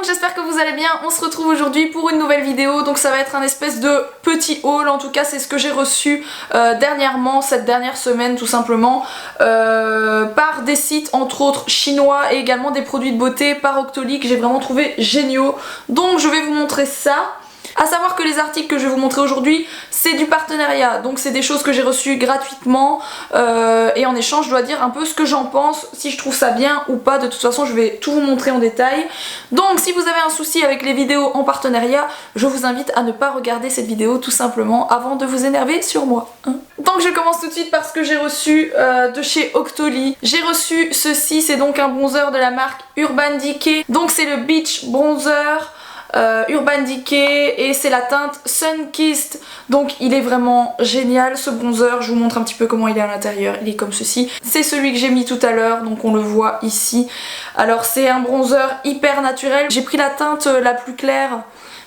monde, j'espère que vous allez bien. On se retrouve aujourd'hui pour une nouvelle vidéo. Donc ça va être un espèce de petit haul, en tout cas c'est ce que j'ai reçu dernièrement, cette dernière semaine tout simplement, par des sites entre autres chinois et également des produits de beauté par Octoly que j'ai vraiment trouvé géniaux. Donc je vais vous montrer ça. A savoir que les articles que je vais vous montrer aujourd'hui, c'est du partenariat, donc c'est des choses que j'ai reçues gratuitement et en échange je dois dire un peu ce que j'en pense, si je trouve ça bien ou pas. De toute façon je vais tout vous montrer en détail. Donc si vous avez un souci avec les vidéos en partenariat, je vous invite à ne pas regarder cette vidéo tout simplement avant de vous énerver sur moi, hein. Donc je commence tout de suite par ce que j'ai reçu de chez Octoly. J'ai reçu ceci, c'est donc un bronzer de la marque Urban Decay, donc c'est le Beach Bronzer Urban Decay et c'est la teinte Sun Kissed. Donc il est vraiment génial ce bronzer. Je vous montre un petit peu comment il est à l'intérieur. Il est comme ceci. C'est celui que j'ai mis tout à l'heure, donc on le voit ici. Alors c'est un bronzer hyper naturel. J'ai pris la teinte la plus claire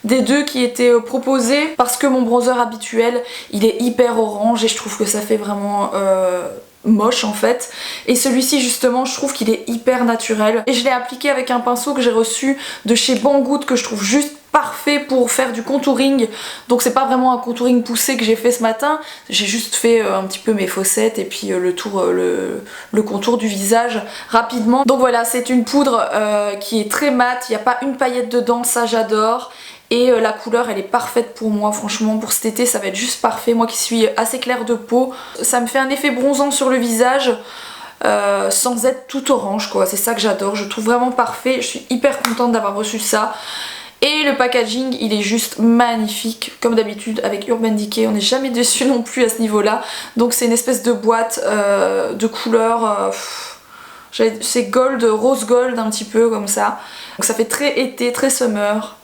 des deux qui étaient proposés parce que mon bronzer habituel il est hyper orange et je trouve que ça fait vraiment moche en fait, et celui-ci justement je trouve qu'il est hyper naturel et je l'ai appliqué avec un pinceau que j'ai reçu de chez Banggood que je trouve juste parfait pour faire du contouring. Donc c'est pas vraiment un contouring poussé que j'ai fait ce matin, j'ai juste fait un petit peu mes fossettes et puis le contour du visage rapidement. Donc voilà, c'est une poudre qui est très mate, il n'y a pas une paillette dedans, ça j'adore. Et la couleur elle est parfaite pour moi, franchement pour cet été ça va être juste parfait. Moi qui suis assez claire de peau, ça me fait un effet bronzant sur le visage sans être tout orange quoi, c'est ça que j'adore, je trouve vraiment parfait. Je suis hyper contente d'avoir reçu ça. Et le packaging il est juste magnifique, comme d'habitude avec Urban Decay, on n'est jamais déçu non plus à ce niveau là. Donc c'est une espèce de boîte de couleur, c'est gold, rose gold un petit peu comme ça. Donc ça fait très été, très summer.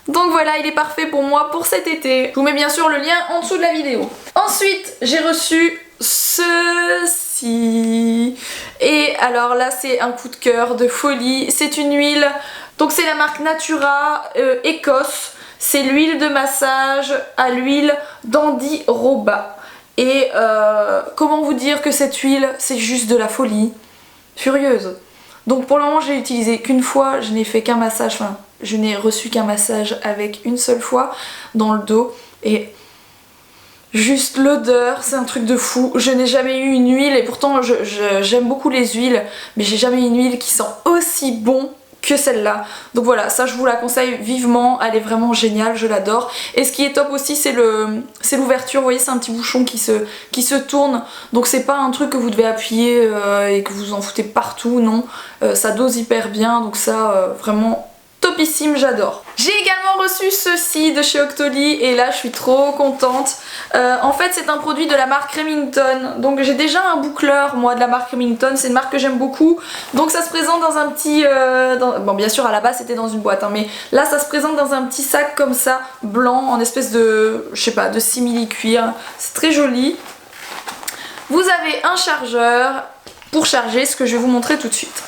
Donc voilà, il est parfait pour moi pour cet été. Je vous mets bien sûr le lien en dessous de la vidéo. Ensuite, j'ai reçu ceci. Et alors là, c'est un coup de cœur de folie. C'est une huile. Donc c'est la marque Natura Écosse. C'est l'huile de massage à l'huile d'Andiroba. Et comment vous dire que cette huile, c'est juste de la folie furieuse. Donc pour le moment, j'ai utilisé qu'une fois. Je n'ai fait qu'un massage, enfin... Je n'ai reçu qu'un massage avec une seule fois dans le dos et juste l'odeur, c'est un truc de fou. Je n'ai jamais eu une huile et pourtant j'aime beaucoup les huiles, mais j'ai jamais eu une huile qui sent aussi bon que celle-là. Donc voilà, ça je vous la conseille vivement, elle est vraiment géniale, je l'adore. Et ce qui est top aussi c'est l'ouverture, vous voyez c'est un petit bouchon qui se tourne, donc c'est pas un truc que vous devez appuyer et que vous en foutez partout, non. Ça dose hyper bien, donc ça vraiment topissime, j'adore. J'ai également reçu ceci de chez Octoly et là je suis trop contente. En fait c'est un produit de la marque Remington. Donc j'ai déjà un boucleur moi de la marque Remington, c'est une marque que j'aime beaucoup. Donc ça se présente dans un petit... Bon bien sûr à la base c'était dans une boîte hein, mais là ça se présente dans un petit sac comme ça, blanc, en espèce de... je sais pas, de simili-cuir. C'est très joli. Vous avez un chargeur pour charger, ce que je vais vous montrer tout de suite.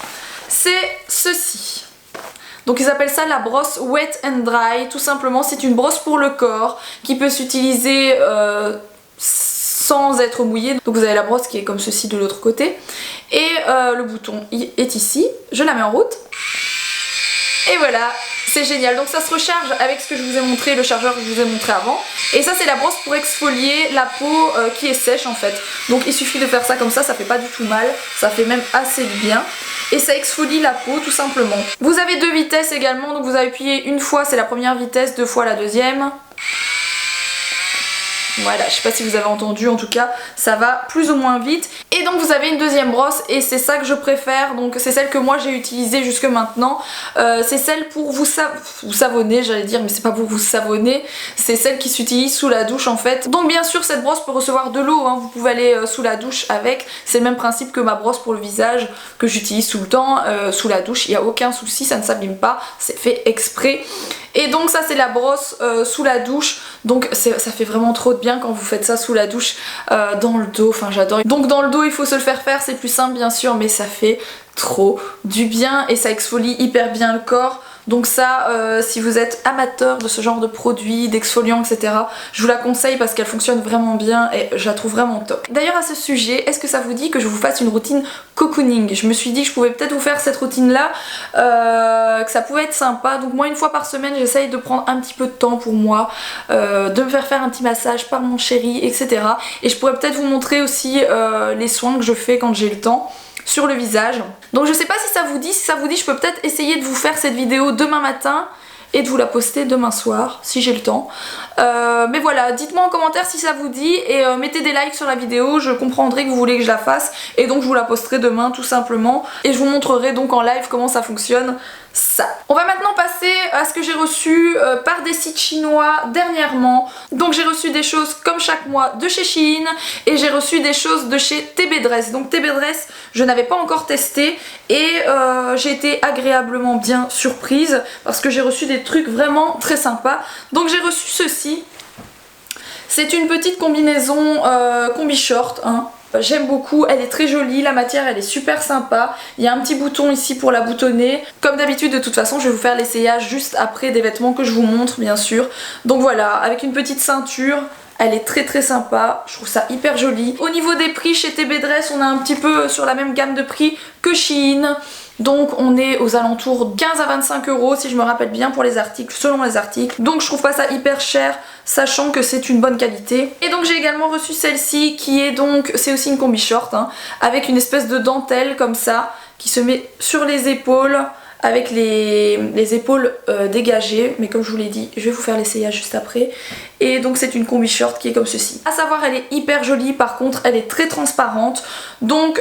C'est ceci. Donc ils appellent ça la brosse Wet and Dry, tout simplement c'est une brosse pour le corps qui peut s'utiliser sans être mouillée. Donc vous avez la brosse qui est comme ceci de l'autre côté et le bouton est ici, je la mets en route et voilà, c'est génial. Donc ça se recharge avec ce que je vous ai montré, le chargeur que je vous ai montré avant. Et ça c'est la brosse pour exfolier la peau qui est sèche en fait. Donc il suffit de faire ça comme ça fait pas du tout mal, ça fait même assez bien. Et ça exfolie la peau tout simplement. Vous avez deux vitesses également, donc vous appuyez une fois, c'est la première vitesse, deux fois la deuxième. Voilà, je sais pas si vous avez entendu, en tout cas ça va plus ou moins vite. Et donc vous avez une deuxième brosse et c'est ça que je préfère, donc c'est celle que moi j'ai utilisée jusque maintenant. C'est celle pour vous savonner, j'allais dire, mais c'est pas pour vous savonner, c'est celle qui s'utilise sous la douche en fait. Donc bien sûr cette brosse peut recevoir de l'eau, hein. Vous pouvez aller sous la douche avec, c'est le même principe que ma brosse pour le visage que j'utilise tout le temps, sous la douche, il n'y a aucun souci, ça ne s'abîme pas, c'est fait exprès. Et donc ça c'est la brosse sous la douche, donc ça fait vraiment trop de bien quand vous faites ça sous la douche dans le dos, enfin j'adore. Donc dans le dos il faut se le faire c'est plus simple bien sûr, mais ça fait trop du bien et ça exfolie hyper bien le corps. Donc ça, si vous êtes amateur de ce genre de produits, d'exfoliants, etc., je vous la conseille parce qu'elle fonctionne vraiment bien et je la trouve vraiment top. D'ailleurs à ce sujet, est-ce que ça vous dit que je vous fasse une routine cocooning? Je me suis dit que je pouvais peut-être vous faire cette routine là, que ça pouvait être sympa. Donc moi une fois par semaine j'essaye de prendre un petit peu de temps pour moi, de me faire un petit massage par mon chéri, etc. Et je pourrais peut-être vous montrer aussi les soins que je fais quand j'ai le temps sur le visage. Donc je sais pas si ça vous dit, je peux peut-être essayer de vous faire cette vidéo demain matin et de vous la poster demain soir si j'ai le temps. Mais voilà, dites-moi en commentaire si ça vous dit et mettez des likes sur la vidéo, je comprendrai que vous voulez que je la fasse et donc je vous la posterai demain tout simplement et je vous montrerai donc en live comment ça fonctionne. Ça. On va maintenant passer à ce que j'ai reçu par des sites chinois dernièrement. Donc j'ai reçu des choses comme chaque mois de chez Shein et j'ai reçu des choses de chez TB Dress. Donc TB Dress je n'avais pas encore testé et j'ai été agréablement bien surprise parce que j'ai reçu des trucs vraiment très sympas. Donc j'ai reçu ceci. C'est une petite combinaison combi short, hein. J'aime beaucoup, elle est très jolie, la matière elle est super sympa. Il y a un petit bouton ici pour la boutonner. Comme d'habitude de toute façon je vais vous faire l'essayage juste après des vêtements que je vous montre bien sûr. Donc voilà, avec une petite ceinture. Elle est très sympa, je trouve ça hyper joli. Au niveau des prix chez TB Dress, on est un petit peu sur la même gamme de prix que Shein. Donc on est aux alentours de 15 à 25 € si je me rappelle bien pour les articles, selon les articles. Donc je trouve pas ça hyper cher, sachant que c'est une bonne qualité. Et donc j'ai également reçu celle-ci qui est donc, c'est aussi une combi short, hein, avec une espèce de dentelle comme ça, qui se met sur les épaules, avec les épaules dégagées, mais comme je vous l'ai dit, je vais vous faire l'essayage juste après. Et donc c'est une combi short qui est comme ceci. À savoir, elle est hyper jolie, par contre elle est très transparente. Donc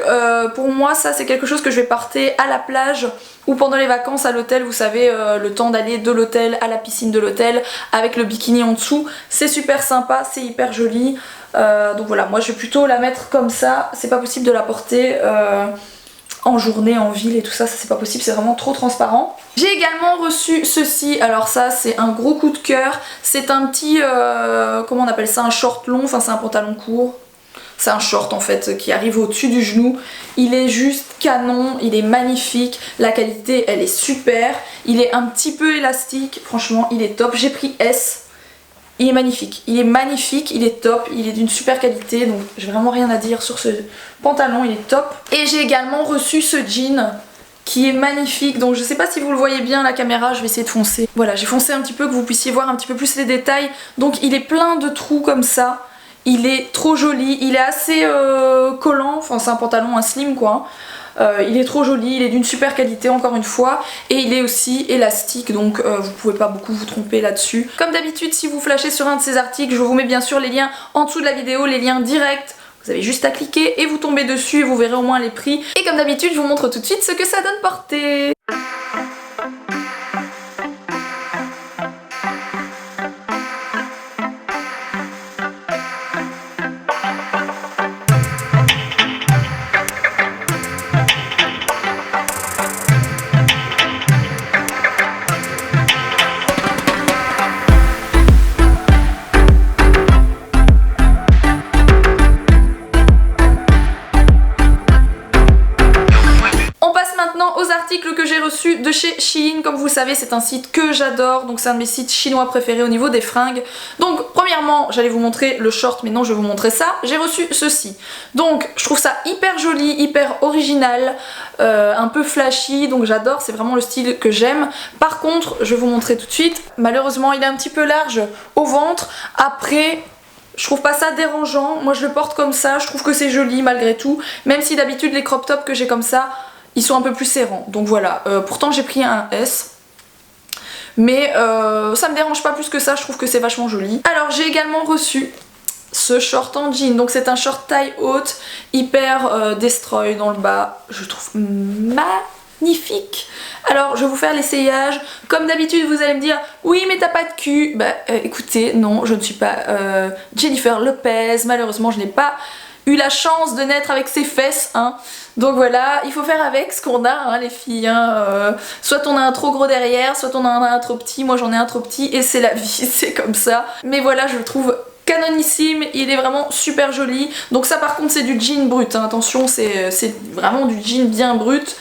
pour moi ça c'est quelque chose que je vais porter à la plage ou pendant les vacances à l'hôtel, vous savez, le temps d'aller de l'hôtel à la piscine de l'hôtel avec le bikini en dessous. C'est super sympa, c'est hyper joli. Donc voilà, moi je vais plutôt la mettre comme ça, c'est pas possible de la porter en journée, en ville et tout ça, c'est pas possible, c'est vraiment trop transparent. J'ai également reçu ceci, alors ça c'est un gros coup de cœur, c'est un petit, comment on appelle ça, un short long, enfin c'est un pantalon court. C'est un short en fait qui arrive au-dessus du genou. Il est juste canon, il est magnifique, la qualité elle est super, il est un petit peu élastique, franchement il est top. J'ai pris S. Il est magnifique, il est top, il est d'une super qualité, donc j'ai vraiment rien à dire sur ce pantalon, il est top. Et j'ai également reçu ce jean qui est magnifique, donc je sais pas si vous le voyez bien à la caméra, je vais essayer de foncer. Voilà, j'ai foncé un petit peu que vous puissiez voir un petit peu plus les détails. Donc il est plein de trous comme ça, il est trop joli, il est assez collant, enfin c'est un pantalon, un slim quoi. Il est trop joli, il est d'une super qualité encore une fois et il est aussi élastique donc vous pouvez pas beaucoup vous tromper là-dessus. Comme d'habitude si vous flashez sur un de ces articles, je vous mets bien sûr les liens en dessous de la vidéo, les liens directs. Vous avez juste à cliquer et vous tombez dessus et vous verrez au moins les prix. Et comme d'habitude je vous montre tout de suite ce que ça donne porter. Que j'ai reçu de chez Shein, comme vous le savez c'est un site que j'adore, donc c'est un de mes sites chinois préférés au niveau des fringues. Donc premièrement j'allais vous montrer le short mais non je vais vous montrer ça, j'ai reçu ceci. Donc je trouve ça hyper joli, hyper original, un peu flashy, donc j'adore, c'est vraiment le style que j'aime. Par contre je vais vous montrer tout de suite, malheureusement il est un petit peu large au ventre. Après je trouve pas ça dérangeant, moi je le porte comme ça, je trouve que c'est joli malgré tout, même si d'habitude les crop tops que j'ai comme ça ils sont un peu plus serrants, donc voilà. Pourtant j'ai pris un S, mais ça me dérange pas plus que ça, je trouve que c'est vachement joli. Alors j'ai également reçu ce short en jean, donc c'est un short taille haute, hyper destroy dans le bas, je trouve magnifique. Alors je vais vous faire l'essayage, comme d'habitude vous allez me dire oui mais t'as pas de cul, bah écoutez non je ne suis pas Jennifer Lopez, malheureusement je n'ai pas eu la chance de naître avec ses fesses, hein. Donc voilà, il faut faire avec ce qu'on a, hein, les filles, hein. Soit on a un trop gros derrière, soit on en a un trop petit, moi j'en ai un trop petit et c'est la vie, c'est comme ça. Mais voilà, je le trouve canonissime, il est vraiment super joli. Donc ça par contre c'est du jean brut, hein. Attention c'est vraiment du jean bien brut.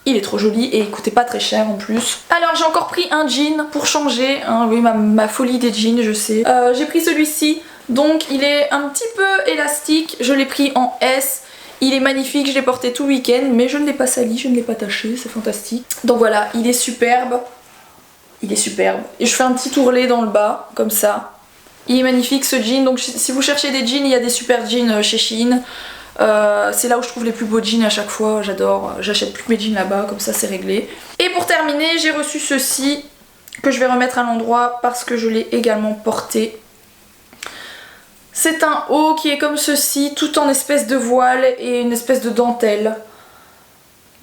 il est trop joli et il coûtait pas très cher en plus. Alors j'ai encore pris un jean pour changer, hein, oui ma folie des jeans je sais. J'ai pris celui-ci, donc il est un petit peu élastique, je l'ai pris en S. Il est magnifique, je l'ai porté tout le week-end mais je ne l'ai pas sali, je ne l'ai pas taché, c'est fantastique. Donc voilà, il est superbe. Il est superbe. Et je fais un petit ourlet dans le bas, comme ça. Il est magnifique ce jean, donc si vous cherchez des jeans, il y a des super jeans chez Shein. C'est là où je trouve les plus beaux jeans à chaque fois, j'adore, j'achète plus mes jeans là-bas, comme ça c'est réglé. Et pour terminer, j'ai reçu ceci, que je vais remettre à l'endroit parce que je l'ai également porté. C'est un haut qui est comme ceci, tout en espèce de voile et une espèce de dentelle.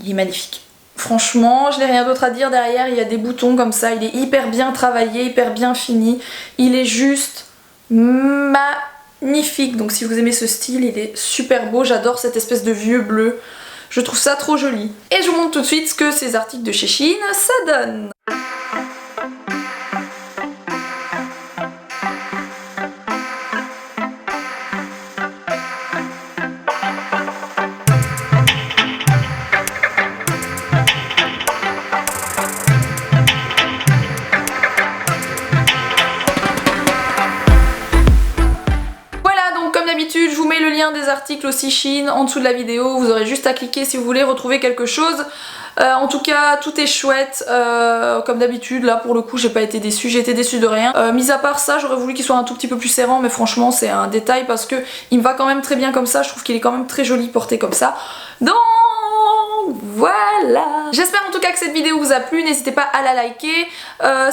Il est magnifique. Franchement, je n'ai rien d'autre à dire, derrière il y a des boutons comme ça, il est hyper bien travaillé, hyper bien fini. Il est juste magnifique, donc si vous aimez ce style, il est super beau, j'adore cette espèce de vieux bleu. Je trouve ça trop joli. Et je vous montre tout de suite ce que ces articles de chez Shein, ça donne. Je vous mets le lien des articles aussi Shein en dessous de la vidéo, vous aurez juste à cliquer si vous voulez retrouver quelque chose. En tout cas tout est chouette, comme d'habitude là pour le coup j'ai pas été déçue, j'ai été déçue de rien. Mis à part ça j'aurais voulu qu'il soit un tout petit peu plus serrant mais franchement c'est un détail parce que il me va quand même très bien comme ça, je trouve qu'il est quand même très joli porté comme ça. Donc voilà. J'espère en tout cas que cette vidéo vous a plu, n'hésitez pas à la liker.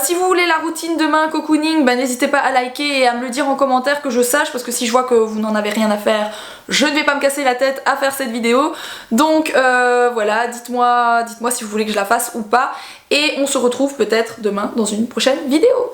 Si vous voulez la routine demain cocooning, bah, n'hésitez pas à liker et à me le dire en commentaire que je sache parce que si je vois que vous n'en avez rien à faire, je ne vais pas me casser la tête à faire cette vidéo. Donc voilà, dites-moi si vous voulez que je la fasse ou pas. Et on se retrouve peut-être demain dans une prochaine vidéo.